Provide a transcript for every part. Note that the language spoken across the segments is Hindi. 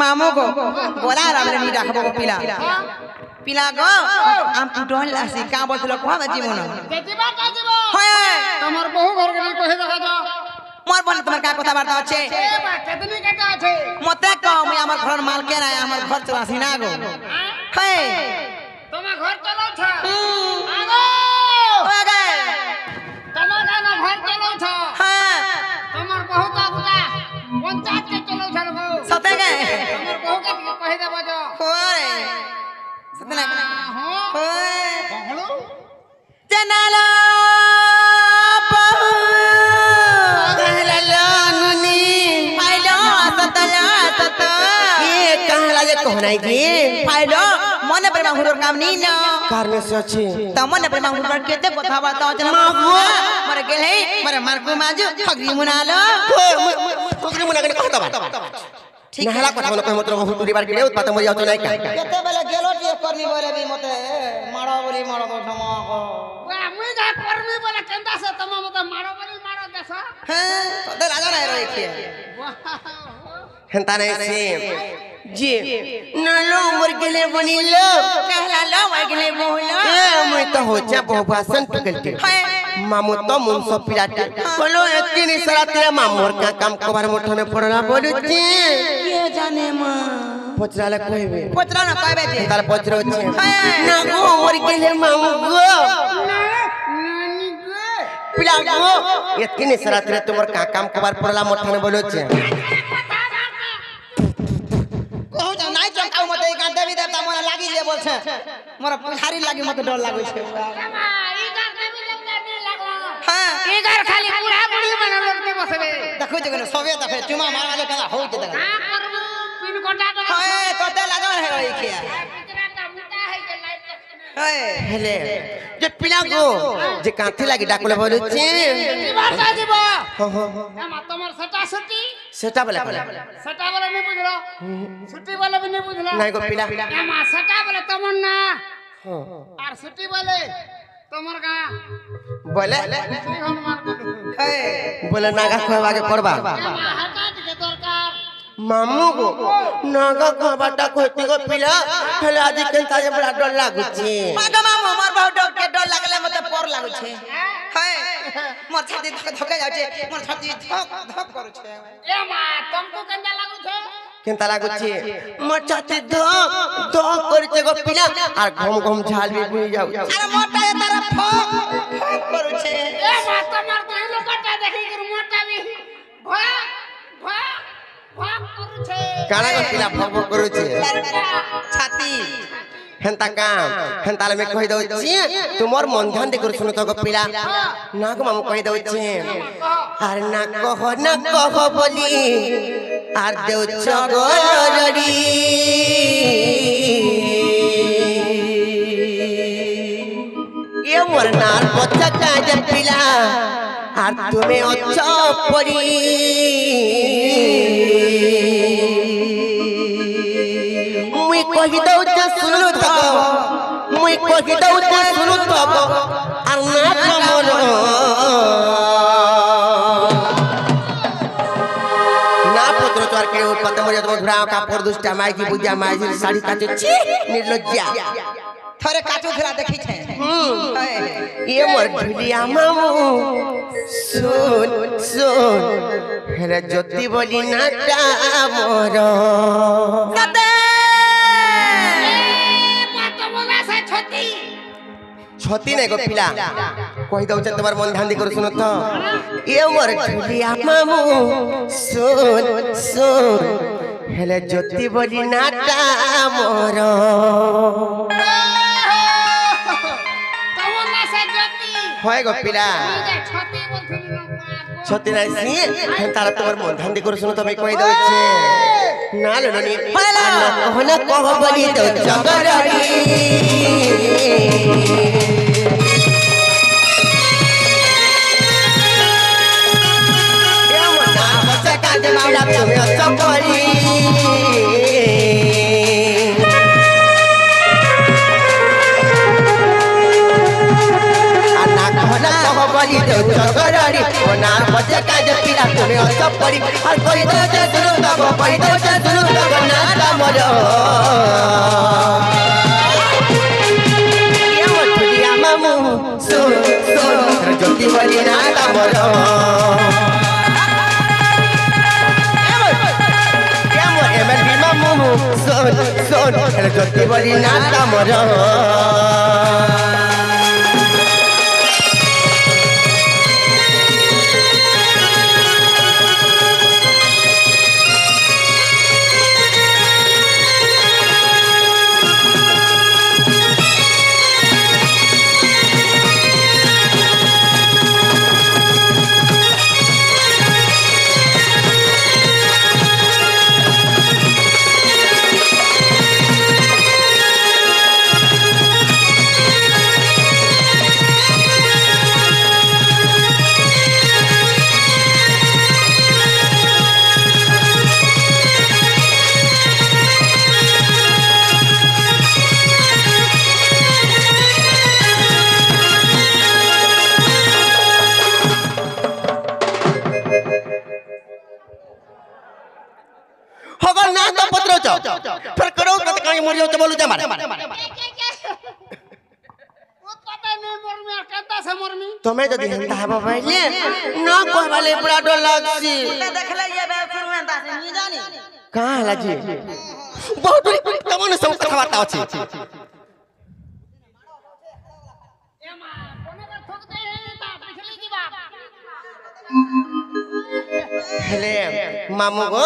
मामू को बोला रामले नी डाकबो को पिला पिला गो आम टोल आसी का बोललो को बाजी मन जेजिबा काजिबो होय तमर बहु घर के कहि देखा जा मोर बन तमर का कथा बार्ता আছে ए बा केतनी केटा আছে मते कह मुई हमर घर मालके ना हमर घर चलासी ना गो हे तमे घर चलाउ छ आगो ओगे तमर गाना घर चलाउ छ हां तमर बहुत आगुता पंचायत के चलाउ छ गो सते गे तमर बहु के कहि देबो जो होय सते ना हां होय कहलो चनालो कहनाई जी फाइलो मने प्रेमा हुरोर काम नी न कारने से अछि त मने प्रेमा हुरोर केते कथा बात अचन मरे गेले मरे मारकु माजु ठगरी मुनालो ठगरी मुना के कहता बात ठीक नहला कथा न कह मतलब बहुत दूरी बार गेले बात मरि आतो नै का केते बेले गेलो टिए करनी बोले भी मते मारो बोली मारो तो धमा को वा मुई जा करमी बोले केंदा से तम मते मारो बोली मारो देसा हैं तो राजा नै रही के हेंता नै से जी नलो मर गेले बनिलो कहला लो मर गेले बोलो ए मुई तो हो जा बहु भाषण पकलते मामू तो मुन सब पिराटे बोलो एकिन सरा तेरा मामूर का काम कबार मुठने पड़ला बोलुची के जाने मां पचराले कहबे पचरा न कहबे जे तार पचरो छे ना गो मर गेले मामू गो नानी गो पिला गो एकिन सरा तेरा तुमर का काम कबार पड़ला मुठने बोलुची देवी देवता मोरा लागी जे बोल छे मोरा पुजारी लागी मते डर लागै छे ई घर देवी देवता ने लागो हां ई घर खाली बूढ़ा बूढ़ी बना लगते बसबे देखो जे गने सबे देखे चुमा मारवा ले कला होय जे देखे का करबो पिन कोटा तो हाय तोते लागल है रही के पितरा का मुटा है के लाइट हाय हेले जे पिला गो जे कांथी लागी डाकले बोलुची ई बात आजीबो हो हो एमा तमर सटा सटी सेटा बोला सटा वाला नहीं बुझलो छुट्टी वाला भी नहीं बुझलो नहीं गो पिला एमा सटा वाला तमन्ना और छुट्टी वाले तमर का बोले श्री हनुमान बोलो हाय बोले नागा कहवा के करबा एमा हटात के दरकार मामू गो नागा कहबाटा कहती गो पिला हेले आज केनता जे बड़ा डर लागुची मागा मामू मोर बहुत डर के डर लागले मते पर लागै छे हाय मोर छाती धक जाय छे मोर छाती धक धक करू छे एमा तुमको कंदा लागु छे केनता लागुची मोर छाती धक धक करते गो पिला और घम घम झाल भी बुई जाउ अरे मोटा ये तारा फक फक करू छे एमा तमर पहिलो कटा देखि कर मोटा भी भा भा भा करू छे काना गो पिला भक भक करूची छाती हेंता काम हेंता ले में कहि दउ छी तुमर मन ध्यान दे कर सुनो तो गो पिला ना गो मामू कहि दउ छी आर ना कह बोली आर देउ चगरड़ी ये मोर नार बच्चा का जे पिला आर तुम्हें अच्छा पड़ी मुई कहि दउ छ सुनु थक मुई कहि दउ छ सुनु थक आर ना कमर ना पुत्र तोर के पत मरिया तो घुराव का परदुष्टा माई की पूजा माई की साड़ी काटे छी निर्लज्जा थरे काचो खरा देखि छे ये मोर ढुलिया मामू सुन सुन हेरे ज्योति बोली नाटा मोर सते छती नहीं गो पिला कहि दउ छ तोर मन ध्यान दे कर सुनो तो ये मोर ढुलिया मामू सुन सुन हेले ज्योति बोली नाटा मोर तमन्ना से ज्योति होय गो पिला जे छती बोलथिन ना छती नहीं सी तारा तोर मन ध्यान दे कर सुनो तो मैं कहि दउ छे ना लो नी ना कह बोली तो जगरड़ी मावला तुम्हें अच्छा पड़ी आना कहना कह बोली तो চকরারি ওনার বজে কাজে পিলা তুমি অত পড়ি আর কই দাও যে শুনো তব কই দাও যে শুনো তব না তামর কেমন ঠুলিয়া মামু শুন শুন জ্যোতি বলি না তামর কেমন এমএলবি মামু শুন শুন জ্যোতি বলি না তামর फिर करो तो कहीं मर जाओ तो बोलू जा मारे वो पता नहीं मरमी और कहता से मरमी तुम्हें तो दिखता है बाबा ये ना कोई वाले बड़ा डर लगसी देखले ये बे फिर में दास नहीं जानी कहां है लाजी बहुत तमने सब कथा बात अछि ए मां कोने का ठोक दे ता पिछली की बात हेले मामू गो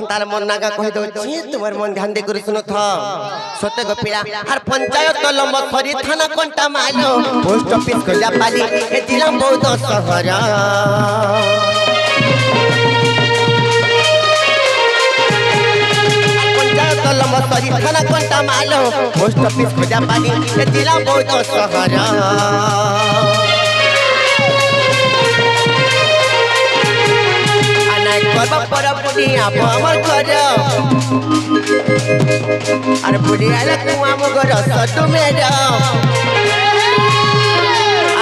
तार मन नागा कहि दो छी तुम्हार मन ध्यान दे कर सुनो था सत्य गपिला हर पंचायत लंब खरी थाना कंटा मालो पोस्ट ऑफिस को जा पाली ए जिला बहुत शहर पंचायत लंब खरी थाना कंटा मालो पोस्ट ऑफिस को जा पाली ए जिला बहुत शहर करबा पर बुढ़िया हमर घर अरे बुढ़िया ले कुआ मगर सटु मेरा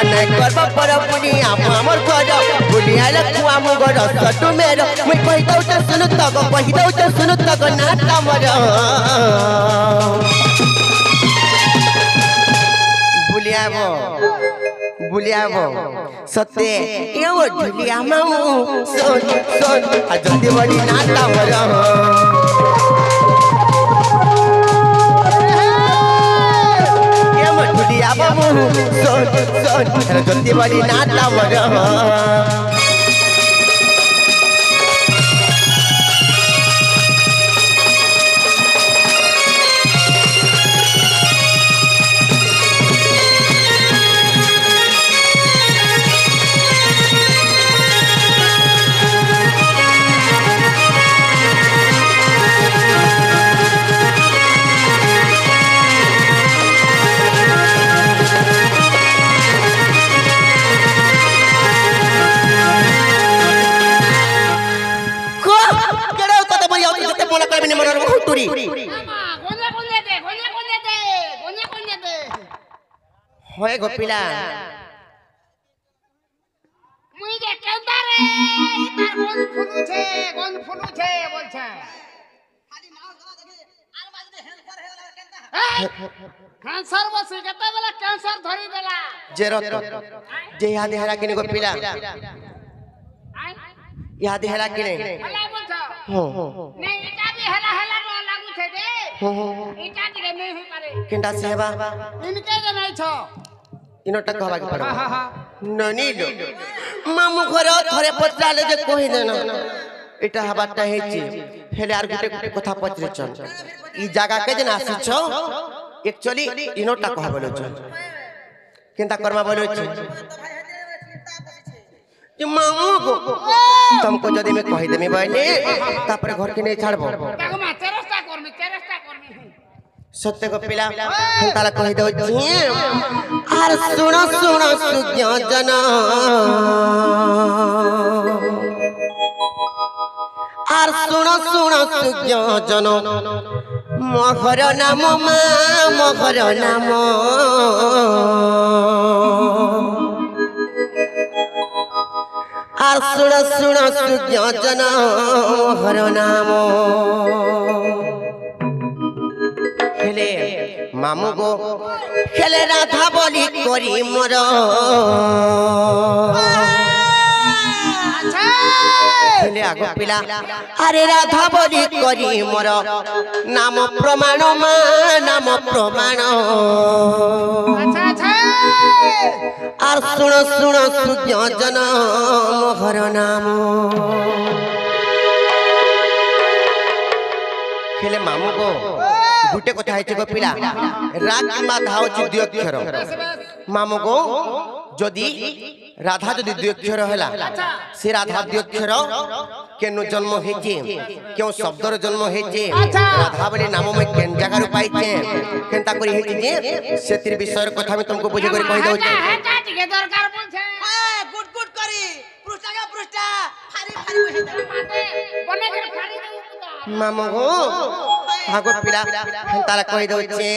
अने करबा पर बुढ़िया हमर घर बुढ़िया ले कुआ मगर सटु मेरा मैं कहि दउ त सुन तक कहि दउ त सुन तक ना तमर बुलियाबो सत्य यो ढुलिया मामू सोन सोन आ जल्दी बड़ी नाटा मर ये ढुलिया मामू सोन सोन जल्दी बड़ी नाटा मर होए गोपिला मुई जे केंदा रे तार गन फुलू छे बोलछे खाली नाव गला देखि आर बाजू हेल कर हेला केंदा कैंसर बसी केते बेला कैंसर धरी देला जे याद हेला किने गोपिला याद हेला किने हला बोलछो हो नहीं इटा भी हला हला न लागू छे दे इटा दिले नहीं होई पारे केंडा सेवा इनके जे नहीं छो इनो टक हवा के पड़ो ननी लो मामू घर थरे पत्राले जे कहि देना एटा हबाटा हेची हेले आर गुटे गुटे कथा पचरे चल ई जागा के जे आसी छ एक्चुअली इनो टक हवा बोलो छ केंता कर्मा बोलो छ जे मामू को तुमको जदी मैं कहि देमी बने तापर घर के नहीं छाड़बो ताको मा चेष्टा करमी सत्य को पिला ताला कहि दो आर सुनो सुनो सुज्ञान आर सुनो सुनो सुज्ञान मोहर नाम मोहर नाम আর শুণ শুণ সুজ্ঞজন মোহর নাম হেলে মামু গো হেলে রাধা বলি করি মোর আচ্ছা হেলে আগ পিলা আরে রাধা বলি করি মোর নাম প্রমাণ মা নাম প্রমাণ আচ্ছা আচ্ছা আর শুণ শুণ সুজ্ঞজন মোহর নাম হেলে মামু গো গুটে কথা হয়েছে গো পিলা রাগ কিংবা ধা হচ্ছে দুই অক্ষর মামু গো যদি রাধা যদি দুই অক্ষর হেলা সে রাধা দুই অক্ষর কেনু জন্ম হয়েছে কেউ শব্দর জন্ম হয়েছে রাধা বলে নাম মই কেন জায়গার পাইছে কেনতা করি হয়েছে যে সেতির বিষয়ের কথা আমি তোমাকে বুঝে করে কই দউছি হেটা টিকে দরকার বলছে গুড গুড করি পৃষ্ঠা পৃষ্ঠা ফারি ফারি বসে দাও বনে করে ফাড়ি দেব মামু গো আগো পিলা তারা কই দউছে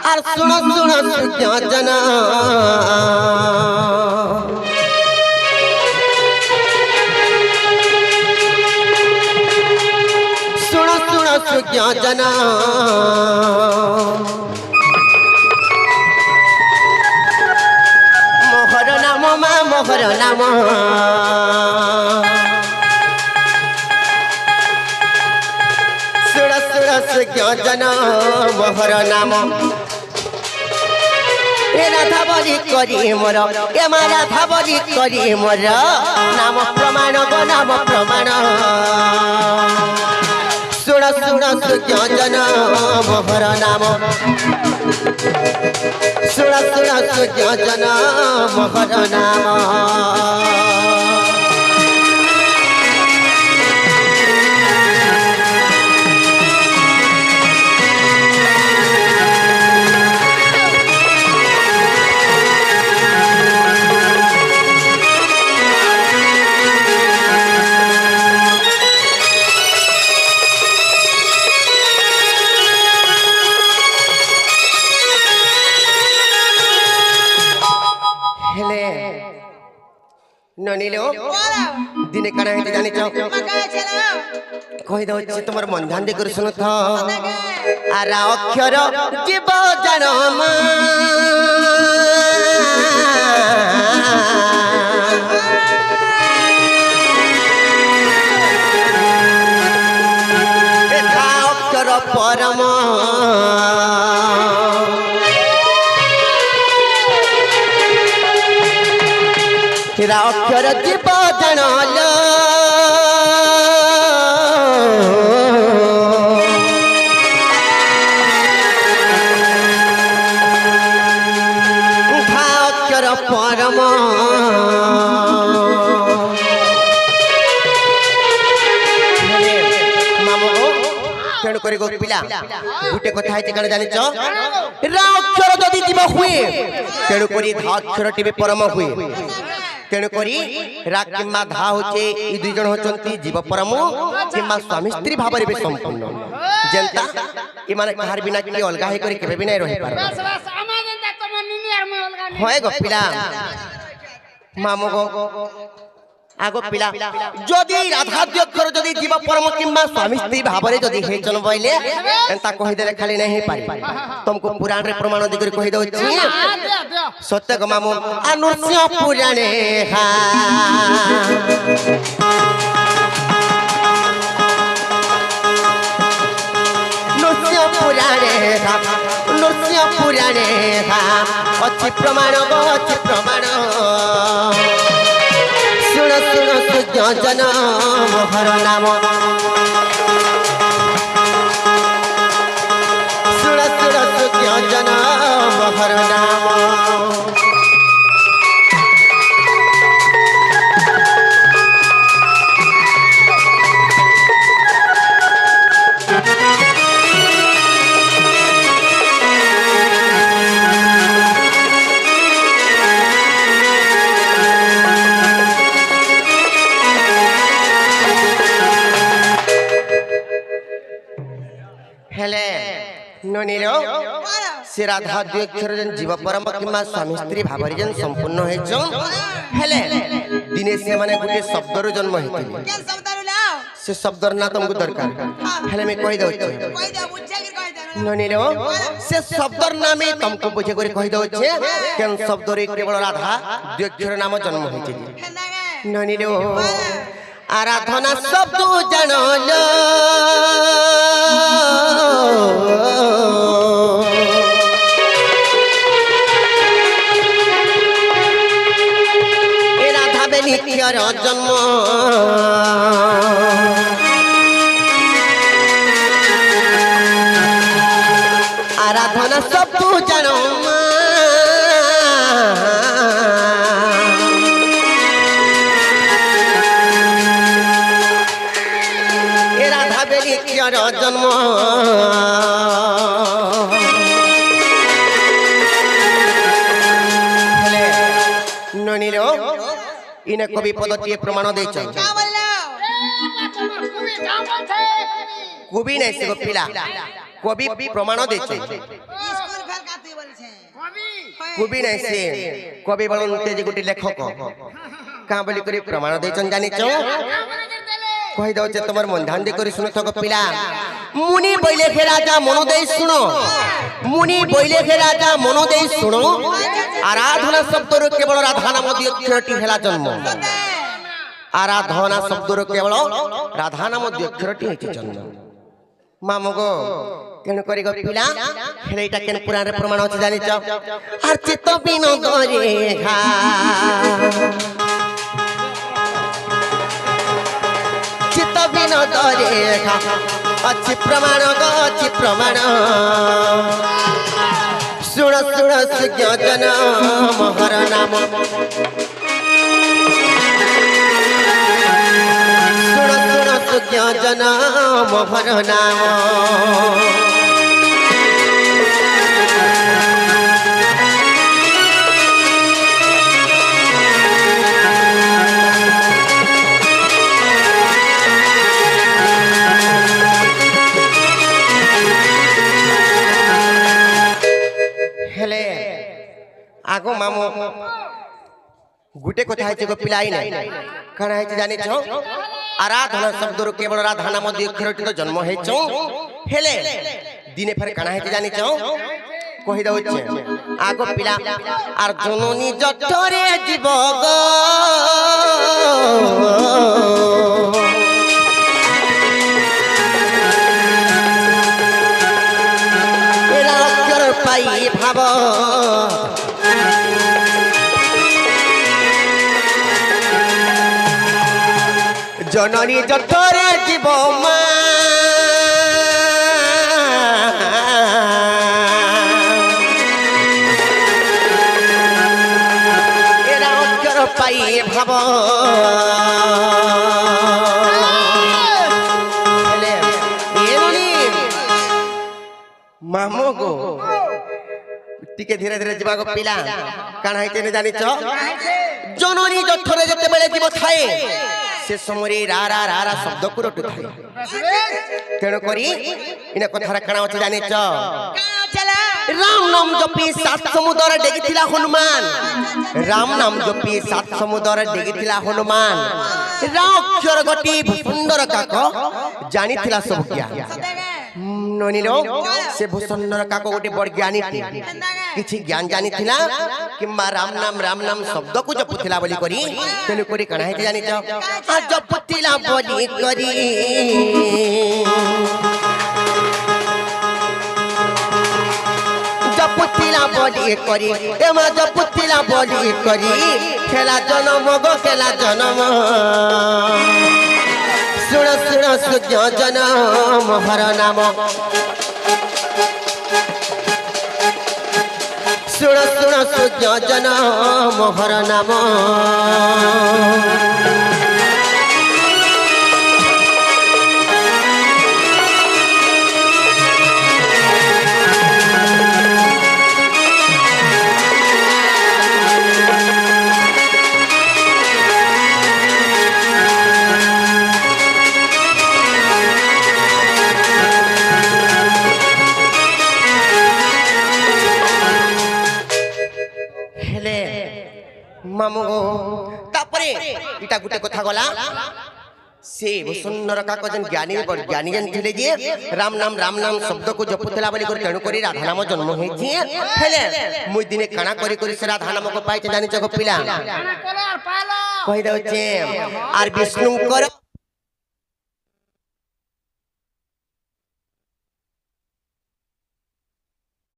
আর শুণ শুণ সুজ্ঞজন শুণ শুণ সুজ্ঞজন মোহর নাম মা মোহর নাম শুণ শুণ সুজ্ঞজন মোহর নাম এ রাধা বলি করি মোর এ মা রাধা বলি করি মোর নাম প্রমাণ গো নাম প্রমাণ শুণ শুণ সুজ্ঞজন মোহর নাম শুণ শুণ সুজ্ঞজন মোহর নাম হেলে ননিলো দিনে কানা হেতে জানিছ মাকায় ছেলে কই দউছি তোমার মন ধ্যান দিয়ে করে শুনো তো আর অক্ষর জীব জান মা এথা অক্ষর পরম তেরা অক্ষর জীব জানল ধা অক্ষর পরম মামু তেণু করে গো পিলা গুটে কথা হয়েছে কেন জানিছ রা অক্ষর যদি জীব হুয়ে তেণু করে ধা অক্ষরটি বি পরম হুয়ে তেণু করি রাগ কিংবা ধা হচ্ছে এই দুই জন হচ্ছন্তি জীব পরম কিংবা স্বামী স্ত্রী ভাବରେ বে সম্পূর্ণ যেন্তা ইমানে কাহার বিনা কি অলগা হই করে কেবে বিনা রহি পারবা বাস বাস আমার যেটা তোমার নিনি আর মই অলগা নি হয় গো পিলা মামু গো আগো পিলা যদি রাধা অক্ষর যদি জীব পরম কিংবা স্বামী স্ত্রী ভাବରେ যদি হেচন বইলে এন্তা কহি দেলে খালি নাই পারি तुमको पुराण रे प्रमाण दी कर कहि दउछि দিও দিও सत्य ग मामू अनुष्य पुराणे हा नुष्य पुराणे हा नुष्य पुराणे हा अछि प्रमाण गो अछि प्रमाण सुन सुन सुज्ञजन मोहर नाम सुन सुन सुज्ञजन मोहर नाम हेले ननिरो से राधा दुई अक्षर जन जीव परम किंबा स्वामी स्त्री भावरी जन संपूर्ण होइछन हेले दिने से माने गुटे शब्दर जन्म हेतिले के शब्द लाओ से शब्दर ना तुमको दरकार हेले मैं कहि दउ कोई दे बुझे कि कोई दे ननी रे से शब्दर नामे तुमको बुझे करे कहि दउ छे केन शब्दर केवल राधा दुई अक्षर नाम जन्म होइछे ननी रे आराधना शब्द जानलो ए राधा बेनिकर जन्म आराधना शब्द जानो जन्म ननीर इने कवि पदटी प्रमाण दे का बोललो कवि नहीं से पिला कवि प्रमाण दे स्कूल फेल काती बोलछे कवि नहीं से कवि बलनते जे गुटी लेखक का बोली करी प्रमाण दे जानि छ कहि दउ जे तमर मन ध्यान दे करी सुनो थक पिला मुनि बोले के राजा मन दे सुनो मुनि बोले के राजा मन दे सुनो आराधना शब्द रो केवल राधा नाम दी अक्षरटी हेला जन्म आराधना शब्द रो केवल राधा नाम दी अक्षरटी हेति जन्म मामगो केन करी गो पिला हेलेटा केन पुराण रे प्रमाण अछि जानि छ अर्चित बिनोद रेखा रेखा अच्छी प्रमाण गो अच्छी प्रमाण सुण सुण सुज्ञजन मोहर नाम सुण सुण सुज्ञजन मोहर नाम आगो मामो गुटे कथा है को पिलाई नहीं कणा है जानि छ आराधना शब्द रो केवल राधा नाम दी अक्षरटी तो जन्म है छ हेले दिने फेर कणा है जानि छ कहि दउ छ आगो पिला आर जननी जठरे जीव गो एरा अक्षर पाई भाव जननी जठरे जीव मा एरा अक्षर पाई भाव मामो गो टिके धीरे धीरे जीवा गो पिला काना है जानि छ जननी जठरे जते बेले जीव थाए से समरे रा रा रा रा शब्द को रटु थाए तेण करी इने कथारा काना अछि जानि छ राम नाम जपी सात समुद्र डेगिथिला हनुमान राम नाम जपी सात समुद्र डेगिथिला हनुमान राक्षर गटी सुंदर काक जानिथिला सब ज्ञान ननीलो से भूषणर काको गोटे बड़ ज्ञानी किछि ज्ञान जानी थिला किंबा राम नाम शब्द को जपुथिला बोली करी तेनु करी कणा है जानी छ आ जपुथिला बोली करी जपुथिला बोली करी एमा जपुथिला बोली करी खेला जन्म गो खेला जन्म सुण सुण सुज्ञजन मोहर नाम सुण सुण सुज्ञजन मोहर नाम গুটে কথা গলা से सुंदर काको जन ज्ञानी पर ज्ञानी जन थिले जे राम नाम शब्द को जपुतला बोली कर तेणु करी राधा नाम जन्म हेछि हेले मुई दिने काना करी करी से राधा नाम को पाइते जानि जग पिला কানা করো আর পালো कहि दउ छे आर विष्णु कर